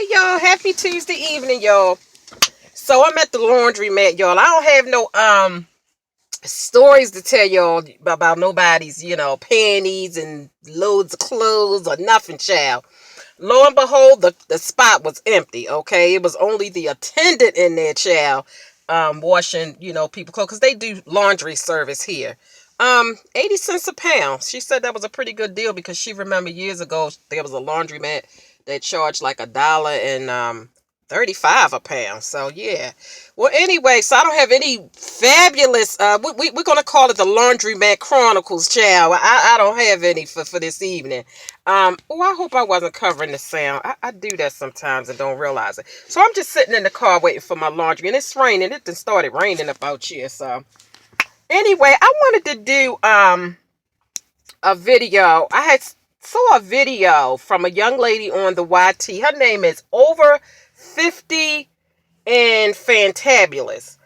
Hey y'all, happy Tuesday evening, y'all. So I'm at the laundromat, y'all. I don't have no stories to tell y'all about nobody's, panties and loads of clothes or nothing, child. Lo and behold, the spot was empty, okay? It was only the attendant in there, child, washing, people clothes, because they do laundry service here. 80 cents a pound. She said that was a pretty good deal because she remembered years ago there was a laundromat that charged like $1 and 35 a pound. So yeah. Well, anyway, so I don't have any fabulous. We're gonna call it the Laundromat Chronicles, child. I don't have any for this evening. Oh, I hope I wasn't covering the sound. I do that sometimes and don't realize it. So I'm just sitting in the car waiting for my laundry, and it's raining. It done started raining about here. So anyway, I wanted to do a video. Saw a video from a young lady on the YT. Her name is Over 50 and Fantabulous.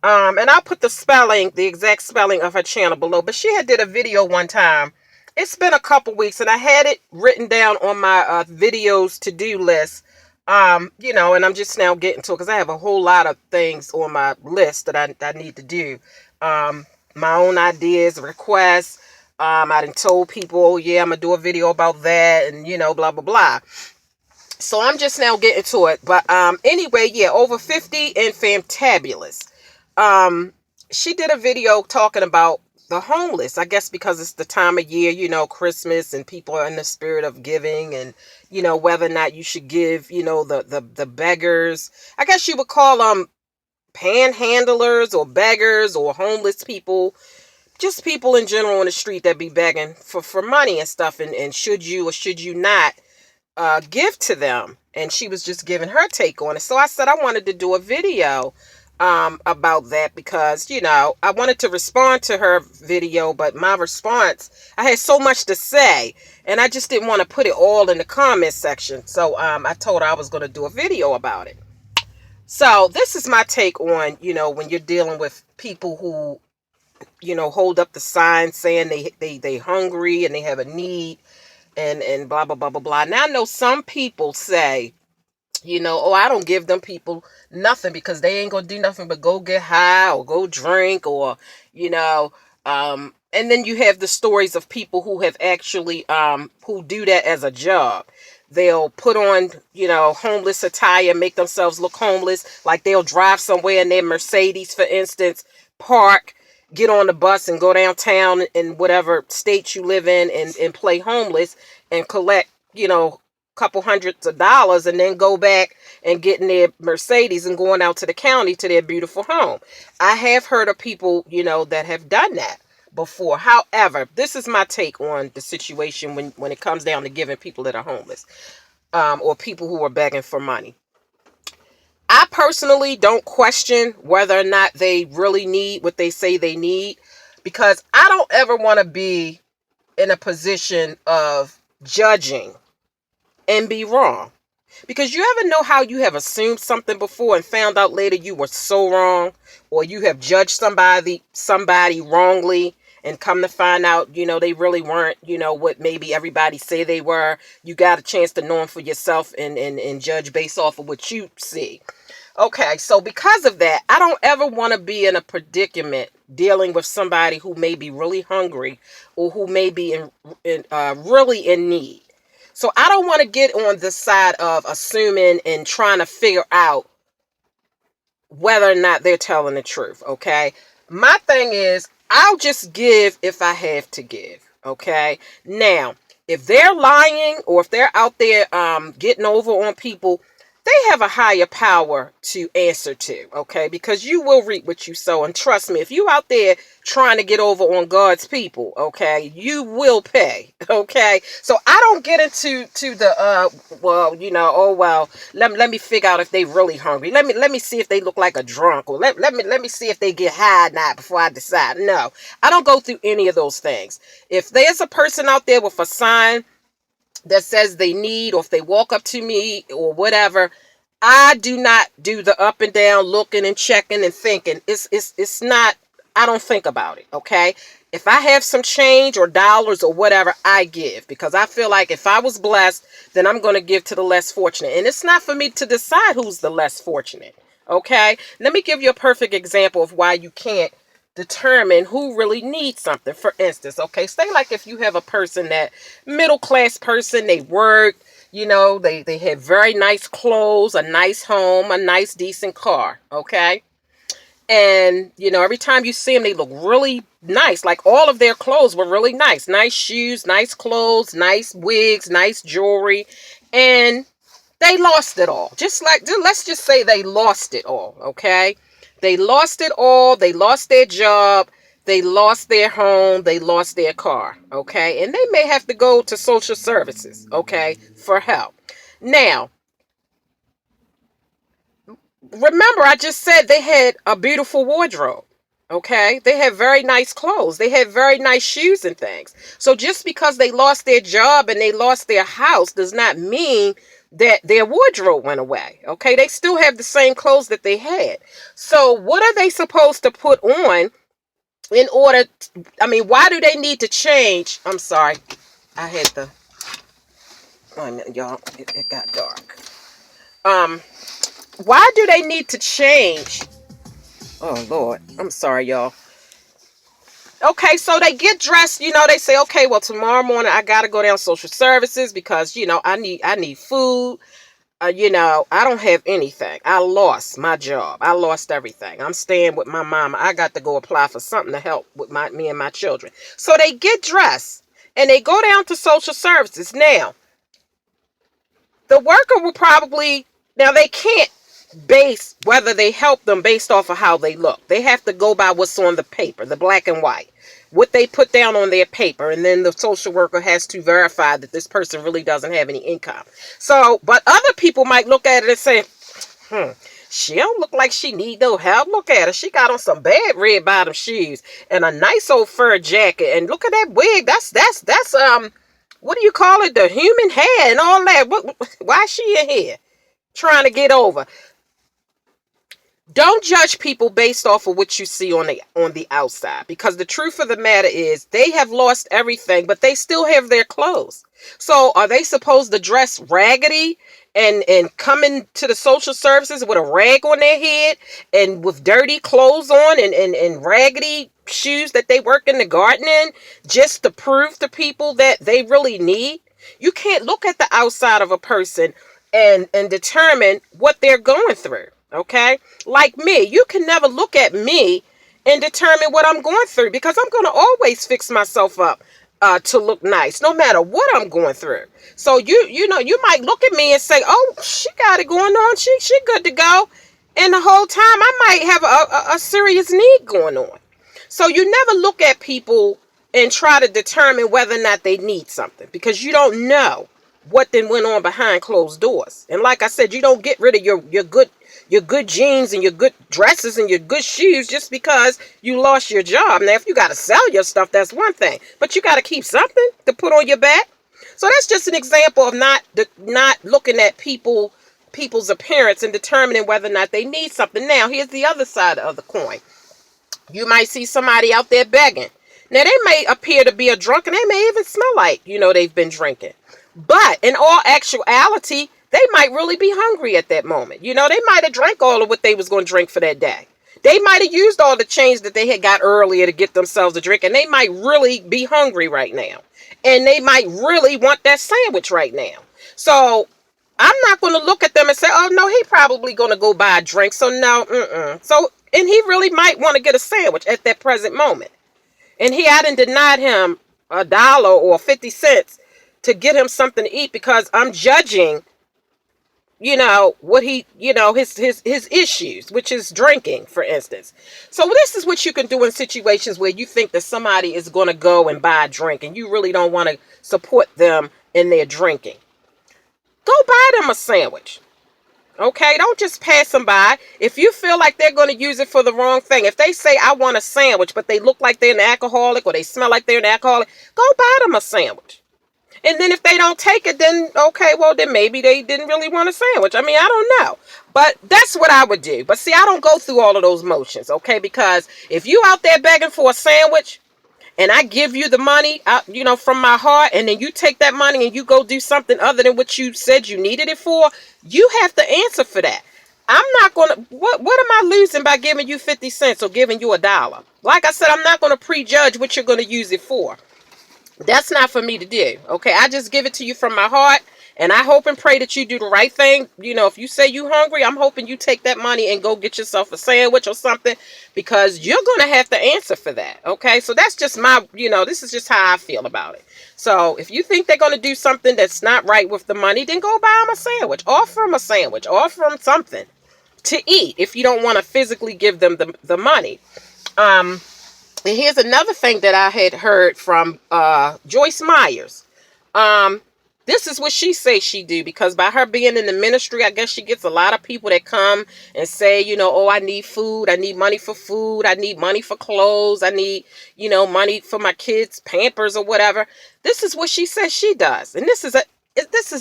And I'll put the exact spelling of her channel below. But she had did a video one time. It's been a couple weeks, and I had it written down on my videos to-do list. And I'm just now getting to it because I have a whole lot of things on my list that I need to do. My own ideas, requests. I done told people, oh yeah, I'm gonna do a video about that, and blah blah blah. So I'm just now getting to it. But anyway, yeah, Over 50 and Fantabulous. She did a video talking about the homeless. I guess because it's the time of year, Christmas, and people are in the spirit of giving, and whether or not you should give, the beggars. I guess you would call them panhandlers or beggars or homeless people, just people in general on the street that be begging for money and stuff, and should you or should you not give to them. And she was just giving her take on it. So I said I wanted to do a video about that because, I wanted to respond to her video, but my response, I had so much to say and I just didn't want to put it all in the comment section. So I told her I was going to do a video about it. So this is my take on, when you're dealing with people who, hold up the sign saying they hungry and they have a need and blah, blah, blah, blah, blah. Now I know some people say, oh, I don't give them people nothing because they ain't gonna do nothing but go get high or go drink or, and then you have the stories of people who have actually, who do that as a job. They'll put on, homeless attire, make themselves look homeless. Like they'll drive somewhere in their Mercedes, for instance, park, get on the bus and go downtown in whatever state you live in and play homeless and collect, couple hundreds of dollars and then go back and get in their Mercedes and going out to the county to their beautiful home. I have heard of people, that have done that before. However, this is my take on the situation when it comes down to giving people that are homeless, or people who are begging for money. I personally don't question whether or not they really need what they say they need, because I don't ever want to be in a position of judging and be wrong. Because you ever know how you have assumed something before and found out later you were so wrong, or you have judged somebody wrongly and come to find out, they really weren't, what maybe everybody say they were. You got a chance to know them for yourself and judge based off of what you see. Okay, so because of that, I don't ever want to be in a predicament dealing with somebody who may be really hungry or who may be really in need. So I don't want to get on the side of assuming and trying to figure out whether or not they're telling the truth, okay? My thing is, I'll just give if I have to give, okay? Now, if they're lying or if they're out there getting over on people, they have a higher power to answer to, okay? Because you will reap what you sow. And trust me, if you out there trying to get over on God's people, okay, you will pay, okay? So I don't get into let me figure out if they really hungry. Let me see if they look like a drunk, or let me see if they get high or not before I decide. No, I don't go through any of those things. If there's a person out there with a sign that says they need, or if they walk up to me or whatever, I do not do the up and down looking and checking and thinking. It's not I don't think about it, okay? If I have some change or dollars or whatever, I give, because I feel like if I was blessed, then I'm going to give to the less fortunate. And it's not for me to decide who's the less fortunate, okay? Let me give you a perfect example of why you can't determine who really needs something. For instance, okay, say like if you have a person, that middle class person, they work, they have very nice clothes, a nice home, a nice decent car, okay? And, every time you see them, they look really nice. Like all of their clothes were really nice. Nice shoes, nice clothes, nice wigs, nice jewelry. And they lost it all. Let's just say they lost it all, okay? They lost it all. They lost their job. They lost their home. They lost their car, okay? And they may have to go to social services, okay, for help. Now, remember, I just said they had a beautiful wardrobe, okay? They had very nice clothes. They had very nice shoes and things. So just because they lost their job and they lost their house does not mean that their wardrobe went away, okay? They still have the same clothes that they had. So what are they supposed to put on in order why do they need to change? I'm sorry. I had the... Oh, y'all, it got dark. Why do they need to change? Oh, Lord. I'm sorry, y'all. Okay, so they get dressed, they say, okay, well, tomorrow morning I got to go down social services because, I need food. I don't have anything. I lost my job. I lost everything. I'm staying with my mama. I got to go apply for something to help with me and my children. So they get dressed and they go down to social services. Now, the worker will probably, now they can't base whether they help them based off of how they look. They have to go by what's on the paper, the black and white, what they put down on their paper, and then the social worker has to verify that this person really doesn't have any income. So, but other people might look at it and say, she don't look like she need no help. Look at her. She got on some bad red bottom shoes and a nice old fur jacket, and look at that wig. That's what do you call it? The human hair and all that. Why is she in here trying to get over? Don't judge people based off of what you see on the outside, because the truth of the matter is they have lost everything, but they still have their clothes. So are they supposed to dress raggedy and come into the social services with a rag on their head and with dirty clothes on and raggedy shoes that they work in the garden in, just to prove to people that they really need? You can't look at the outside of a person and determine what they're going through. Okay, like me, you can never look at me and determine what I'm going through, because I'm going to always fix myself up to look nice, no matter what I'm going through. So you might look at me and say, "Oh, she got it going on. She good to go," and the whole time I might have a serious need going on. So you never look at people and try to determine whether or not they need something, because you don't know what then went on behind closed doors. And like I said, you don't get rid of your good jeans and your good dresses and your good shoes just because you lost your job. Now, if you got to sell your stuff, that's one thing, but you got to keep something to put on your back. So that's just an example of not looking at people's appearance and determining whether or not they need something. Now, here's the other side of the coin. You might see somebody out there begging. Now, they may appear to be a drunk, and they may even smell like, they've been drinking. But in all actuality, they might really be hungry at that moment. They might have drank all of what they was going to drink for that day. They might have used all the change that they had got earlier to get themselves a drink, and they might really be hungry right now. And they might really want that sandwich right now. So I'm not going to look at them and say, oh, no, he probably going to go buy a drink. So no, So, and he really might want to get a sandwich at that present moment. And I done denied him $1 or 50 cents to get him something to eat, because I'm judging, what he, his issues, which is drinking, for instance. So this is what you can do in situations where you think that somebody is going to go and buy a drink and you really don't want to support them in their drinking. Go buy them a sandwich. Okay, don't just pass them by. If you feel like they're going to use it for the wrong thing, if they say, I want a sandwich, but they look like they're an alcoholic or they smell like they're an alcoholic, go buy them a sandwich. And then if they don't take it, then okay, well, then maybe they didn't really want a sandwich. I mean, I don't know. But that's what I would do. But see, I don't go through all of those motions, okay? Because if you out there begging for a sandwich and I give you the money, from my heart, and then you take that money and you go do something other than what you said you needed it for, you have to answer for that. I'm not going to, what am I losing by giving you 50 cents or giving you $1? Like I said, I'm not going to prejudge what you're going to use it for. That's not for me to do. Okay, I just give it to you from my heart, and I hope and pray that you do the right thing. If you say you hungry, I'm hoping you take that money and go get yourself a sandwich or something, because you're going to have to answer for that. Okay, so that's just this is just how I feel about it. So if you think they're going to do something that's not right with the money, then go buy them a sandwich. Offer them a sandwich. Offer them something to eat if you don't want to physically give them the money. And here's another thing that I had heard from Joyce Myers. This is what she says she do, because by her being in the ministry, I guess she gets a lot of people that come and say, oh, I need food. I need money for food. I need money for clothes. I need, money for my kids' Pampers or whatever. This is what she says she does. And this is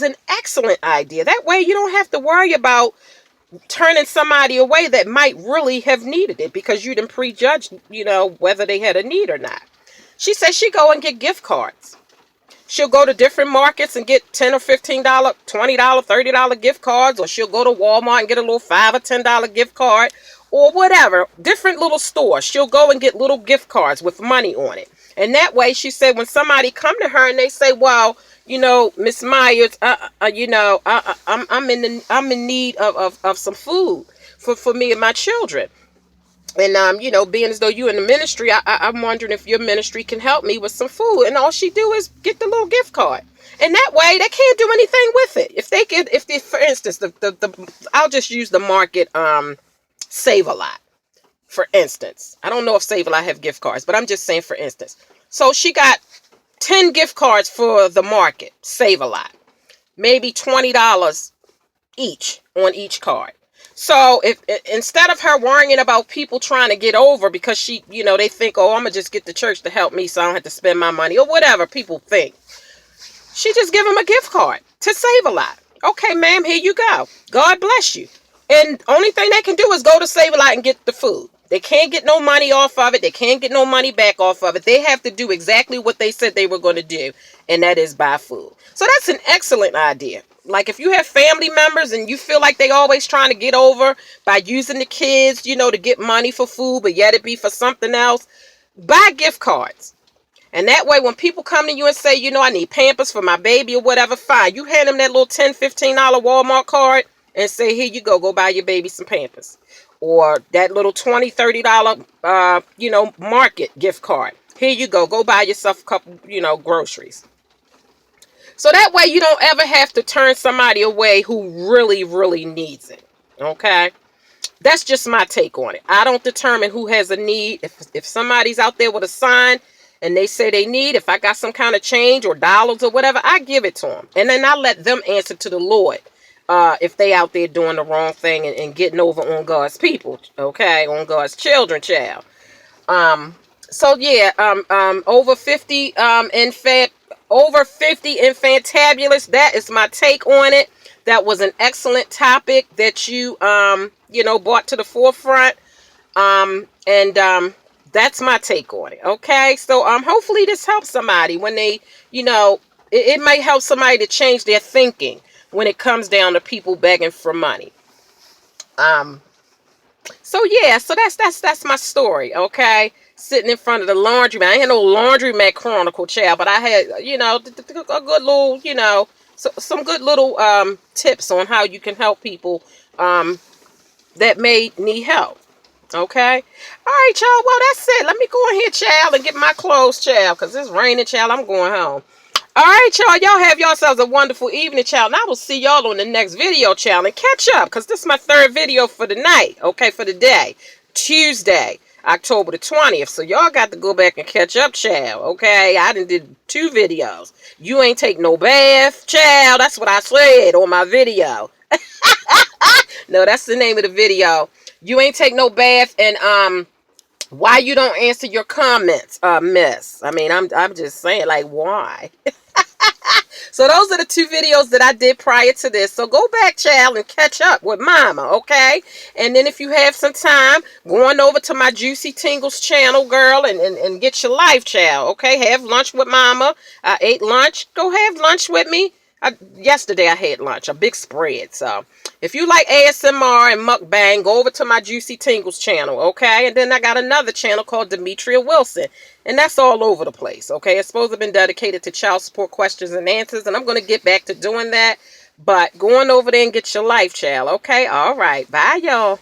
an excellent idea. That way you don't have to worry about turning somebody away that might really have needed it, because you didn't prejudge, whether they had a need or not. She says she go and get gift cards. She'll go to different markets and get $10 or $15, $20, $30 gift cards, or she'll go to Walmart and get a little $5 or $10 gift card, or whatever, different little stores. She'll go and get little gift cards with money on it. And that way, she said, when somebody come to her and they say, well, Miss Myers, I'm in need of some food for me and my children. And, being as though you in the ministry, I'm wondering if your ministry can help me with some food. And all she do is get the little gift card. And that way, they can't do anything with it. For instance, I'll just use the market, Save-A-Lot. For instance, I don't know if Save-A-Lot have gift cards, but I'm just saying for instance. So she got 10 gift cards for the market, Save-A-Lot. Maybe $20 each on each card. So if instead of her worrying about people trying to get over because she, they think, oh, I'm going to just get the church to help me so I don't have to spend my money or whatever people think. She just give them a gift card to Save-A-Lot. Okay, ma'am, here you go. God bless you. And only thing they can do is go to Save-A-Lot and get the food. They can't get no money off of it. They can't get no money back off of it. They have to do exactly what they said they were going to do, and that is buy food. So that's an excellent idea. Like if you have family members and you feel like they always trying to get over by using the kids, to get money for food, but yet it be for something else, buy gift cards. And that way when people come to you and say, I need Pampers for my baby or whatever, fine. You hand them that little $10, $15 Walmart card and say, here you go buy your baby some Pampers. Or that little $20, $30, market gift card. Here you go buy yourself a couple, groceries. So that way you don't ever have to turn somebody away who really, really needs it. Okay? That's just my take on it. I don't determine who has a need. If somebody's out there with a sign and they say they need, if I got some kind of change or dollars or whatever, I give it to them. And then I let them answer to the Lord. If they out there doing the wrong thing and getting over on God's people, okay, on God's children, child. So yeah, over 50 over 50 and fantabulous. That is my take on it. That was an excellent topic that you brought to the forefront. That's my take on it. Okay, so hopefully this helps somebody when they, it might help somebody to change their thinking when it comes down to people begging for money. So yeah, so that's my story, okay? Sitting in front of the laundromat. I ain't had no laundromat chronicle, child, but I had, a good little, some good little tips on how you can help people that may need help. Okay? All right, y'all. Well, that's it. Let me go in here, child, and get my clothes, child, because it's raining, child. I'm going home. All right, y'all. Y'all have yourselves a wonderful evening, child. And I will see y'all on the next video, child. And catch up, because this is my third video for the night. Okay, for the day. Tuesday, October the 20th. So y'all got to go back and catch up, child. Okay? I done did 2 videos. You ain't take no bath, child. That's what I said on my video. No, that's the name of the video. You ain't take no bath, and why you don't answer your comments, miss? I mean, I'm just saying, like, why? So those are the two videos that I did prior to this. So go back, child, and catch up with mama, okay? And then if you have some time, go on over to my Juicy Tingles channel, girl, and get your life, child, okay? Have lunch with mama. I ate lunch. Go have lunch with me. Yesterday I had lunch, a big spread. So if you like ASMR and mukbang, go over to my Juicy Tingles channel, okay? And then I got another channel called Demetria Wilson. And that's all over the place, okay? It's supposed to have been dedicated to child support questions and answers, and I'm going to get back to doing that. But go on over there and get your life, child, okay? All right. Bye, y'all.